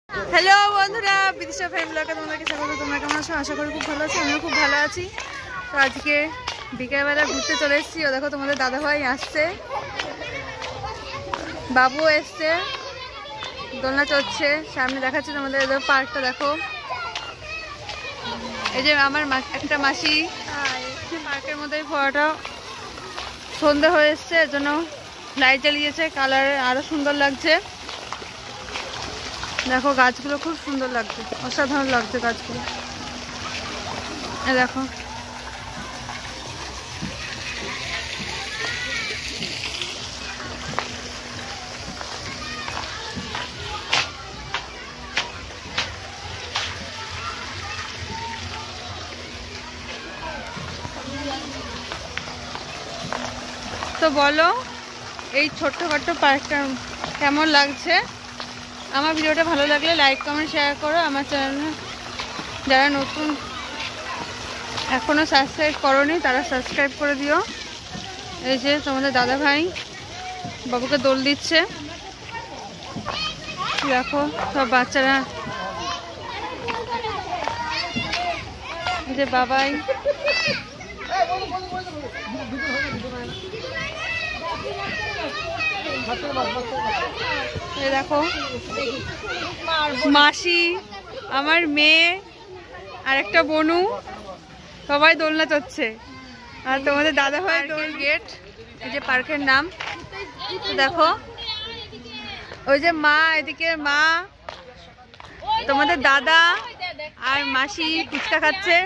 Hello বন্ধুরা, Bidisha family ব্লগে তোমাদেরকে স্বাগত। তোমরা কেমন আছো? আশা করি খুব ভালো আছো। আমিও খুব ভালো আছি। তো আজকে বিকেলবেলা ঘুরতে চলে এসেছি। ও দেখো তোমাদের দাদাভাই আসছে, বাবু এসছে, দোলনা চড়ছে। সামনে দেখাচ্ছে তোমাদের পার্কটা দেখো। এই যে আমার একটা মাসি পার্কের মধ্যে ফোয়ারাটা সন্ধ্যা হয়ে এসছে, এর জন্য লাইট জ্বালিয়েছে, কালার আরো সুন্দর লাগছে। দেখো গাছগুলো খুব সুন্দর লাগছে, অসাধারণ লাগছে গাছগুলো। দেখো তো বলো এই ছোট্টখাট্ট পার্কটা কেমন লাগছে। আমার ভিডিওটা ভালো লাগলে লাইক কমেন্ট শেয়ার করো। আমার চ্যানেলে যারা নতুন এখনো সাবস্ক্রাইব করোনি তারা সাবস্ক্রাইব করে দিও। এই যে তোমাদের দাদা ভাই বাবুকে দোল দিচ্ছে, দেখো সব বাচ্চারা। এই যে বাবাই দেখো, মাসি, আমার মেয়ে আর একটা বনু সবাই দোলনা চড়ছে। আর তোমাদের দাদা ভাই দোল গেট, এই যে পার্কের নাম দেখো। ওই যে মা, এদিকে মা, তোমাদের দাদা আর মাসি ফুচকা খাচ্ছে।